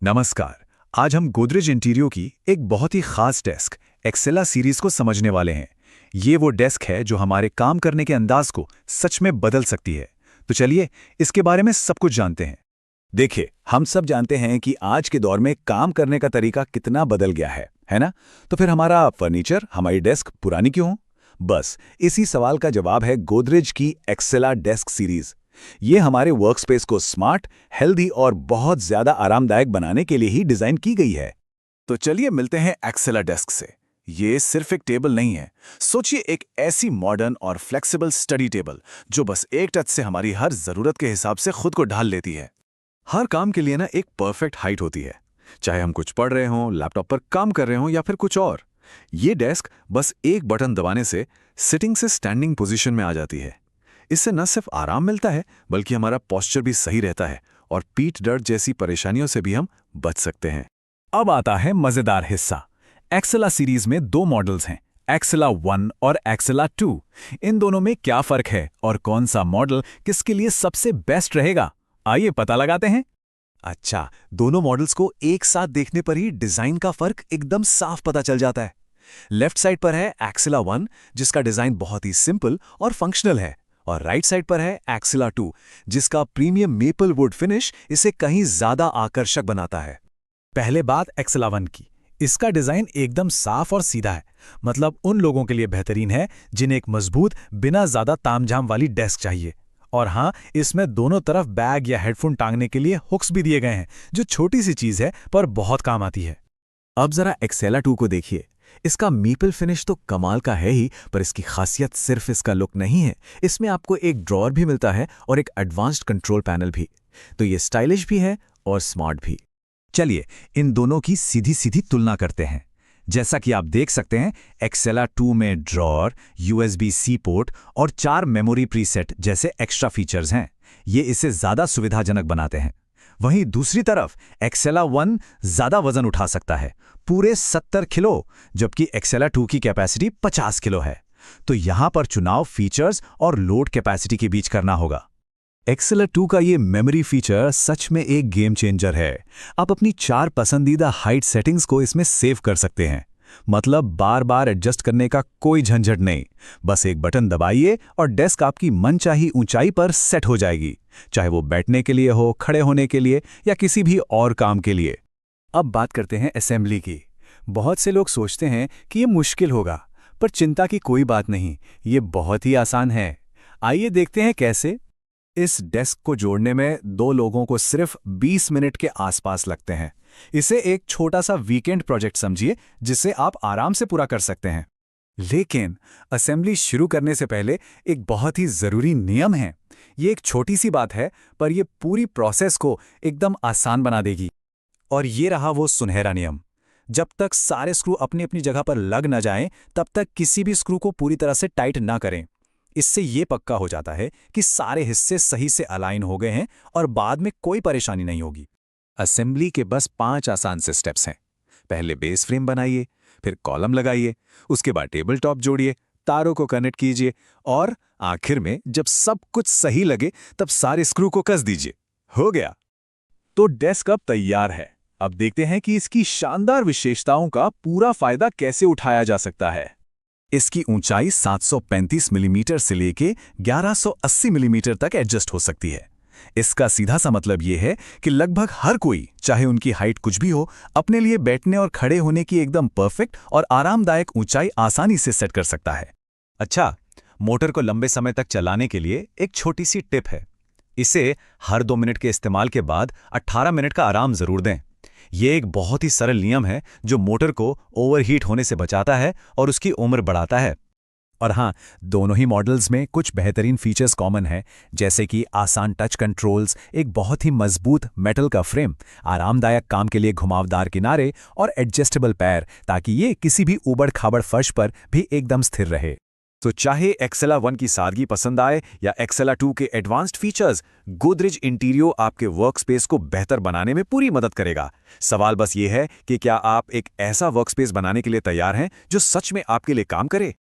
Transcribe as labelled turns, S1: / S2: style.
S1: नमस्कार। आज हम गोदरेज इंटीरियो की एक बहुत ही खास डेस्क एक्सेला सीरीज को समझने वाले हैं। ये वो डेस्क है जो हमारे काम करने के अंदाज को सच में बदल सकती है। तो चलिए इसके बारे में सब कुछ जानते हैं। देखिए, हम सब जानते हैं कि आज के दौर में काम करने का तरीका कितना बदल गया है ना? तो फिर हमारा फर्नीचर, हमारी डेस्क पुरानी क्यों हो? बस इसी सवाल का जवाब है गोदरेज की एक्सेला डेस्क सीरीज। ये हमारे वर्कस्पेस को स्मार्ट, हेल्दी और बहुत ज्यादा आरामदायक बनाने के लिए ही डिजाइन की गई है। तो चलिए मिलते हैं एक्सेला डेस्क से। ये सिर्फ एक टेबल नहीं है, सोचिए एक ऐसी मॉडर्न और फ्लेक्सिबल स्टडी टेबल जो बस एक टच से हमारी हर जरूरत के हिसाब से खुद को ढाल लेती है। हर काम के लिए ना एक परफेक्ट हाइट होती है, चाहे हम कुछ पढ़ रहे हों, लैपटॉप पर काम कर रहे हों या फिर कुछ और। ये डेस्क बस एक बटन दबाने से सिटिंग से स्टैंडिंग पोजीशन में आ जाती है। इससे न सिर्फ आराम मिलता है बल्कि हमारा पोस्चर भी सही रहता है और पीठ दर्द जैसी परेशानियों से भी हम बच सकते हैं। अब आता है मजेदार हिस्सा। एक्सेला सीरीज में दो मॉडल्स हैं, एक्सेला 1 और एक्सेला 2। इन दोनों में क्या फर्क है और कौन सा मॉडल किसके लिए सबसे बेस्ट रहेगा, आइए पता लगाते हैं। अच्छा, दोनों मॉडल्स को एक साथ देखने पर ही डिजाइन का फर्क एकदम साफ पता चल जाता है। लेफ्ट साइड पर है एक्सेला 1 जिसका डिजाइन बहुत ही सिंपल और फंक्शनल है, और राइट साइड पर है एक्सेला 2 जिसका प्रीमियम मेपल वुड फिनिश इसे कहीं ज्यादा आकर्षक बनाता है। पहले बात एक्सेला 1 की। इसका डिजाइन एकदम साफ और सीधा है, मतलब उन लोगों के लिए बेहतरीन है जिन्हें एक मजबूत, बिना ज्यादा तामझाम वाली डेस्क चाहिए। और हाँ, इसमें दोनों तरफ बैग या हेडफोन टांगने के लिए हुक्स भी दिए गए हैं, जो छोटी सी चीज है पर बहुत काम आती है। अब जरा एक्सेला 2 को देखिए। इसका मीपल फिनिश तो कमाल का है ही, पर इसकी खासियत सिर्फ इसका लुक नहीं है। इसमें आपको एक ड्रॉअर भी मिलता है और एक एडवांस्ड कंट्रोल पैनल भी। तो ये स्टाइलिश भी है और स्मार्ट भी। चलिए इन दोनों की सीधी सीधी तुलना करते हैं। जैसा कि आप देख सकते हैं, एक्सेला 2 में ड्रॉअर, USB-C पोर्ट और 4 मेमोरी प्रीसेट जैसे एक्स्ट्रा फीचर्स हैं। ये इसे ज्यादा सुविधाजनक बनाते हैं। वहीं दूसरी तरफ एक्सेला 1 ज्यादा वजन उठा सकता है, पूरे 70 किलो, जबकि एक्सेला 2 की कैपेसिटी 50 किलो है। तो यहां पर चुनाव फीचर्स और लोड कैपेसिटी के बीच करना होगा। एक्सेला 2 का ये मेमोरी फीचर सच में एक गेम चेंजर है। आप अपनी 4 पसंदीदा हाइट सेटिंग्स को इसमें सेव कर सकते हैं, मतलब बार बार एडजस्ट करने का कोई झंझट नहीं। बस एक बटन दबाइए और डेस्क आपकी मनचाही ऊंचाई पर सेट हो जाएगी, चाहे वो बैठने के लिए हो, खड़े होने के लिए या किसी भी और काम के लिए। अब बात करते हैं असेंबली की। बहुत से लोग सोचते हैं कि ये मुश्किल होगा, पर चिंता की कोई बात नहीं, ये बहुत ही आसान है। आइए देखते हैं कैसे। इस डेस्क को जोड़ने में 2 लोगों को सिर्फ 20 मिनट के आसपास लगते हैं। इसे एक छोटा सा वीकेंड प्रोजेक्ट समझिए जिसे आप आराम से पूरा कर सकते हैं। लेकिन असेंबली शुरू करने से पहले एक बहुत ही जरूरी नियम है। ये एक छोटी सी बात है, पर यह पूरी प्रोसेस को एकदम आसान बना देगी। और ये रहा वो सुनहरा नियम। जब तक सारे स्क्रू अपनी अपनी जगह पर लग न जाएं, तब तक किसी भी स्क्रू को पूरी तरह से टाइट ना करें। इससे ये पक्का हो जाता है कि सारे हिस्से सही से अलाइन हो गए हैं और बाद में कोई परेशानी नहीं होगी। असेंबली के बस 5 आसान से स्टेप्स हैं। पहले बेस फ्रेम बनाइए, फिर कॉलम लगाइए, उसके बाद टेबल टॉप जोड़िए, तारों को कनेक्ट कीजिए और आखिर में जब सब कुछ सही लगे तब सारे स्क्रू को कस दीजिए। हो गया। तो डेस्क अब तैयार है। अब देखते हैं कि इसकी शानदार विशेषताओं का पूरा फायदा कैसे उठाया जा सकता है। इसकी ऊंचाई 735 मिलीमीटर से लेके 1180 मिलीमीटर तक एडजस्ट हो सकती है। इसका सीधा सा मतलब ये है कि लगभग हर कोई, चाहे उनकी हाइट कुछ भी हो, अपने लिए बैठने और खड़े होने की एकदम परफेक्ट और आरामदायक ऊंचाई आसानी से सेट कर सकता है। अच्छा, मोटर को लंबे समय तक चलाने के लिए एक छोटी सी टिप है। इसे हर 2 मिनट के इस्तेमाल के बाद 18 मिनट का आराम जरूर दें। ये एक बहुत ही सरल नियम है जो मोटर को ओवरहीट होने से बचाता है और उसकी उम्र बढ़ाता है। और हाँ, दोनों ही मॉडल्स में कुछ बेहतरीन फीचर्स कॉमन हैं, जैसे कि आसान टच कंट्रोल्स, एक बहुत ही मजबूत मेटल का फ्रेम, आरामदायक काम के लिए घुमावदार किनारे और एडजस्टेबल पैर, ताकि ये किसी भी ऊबड़-खाबड़ फर्श पर भी एकदम स्थिर रहे। तो चाहे एक्सेला 1 की सादगी पसंद आए या एक्सेला 2 के एडवांस्ड फीचर्स, गोदरेज इंटीरियो आपके वर्कस्पेस को बेहतर बनाने में पूरी मदद करेगा। सवाल बस ये है कि क्या आप एक ऐसा वर्कस्पेस बनाने के लिए तैयार हैं जो सच में आपके लिए काम करे।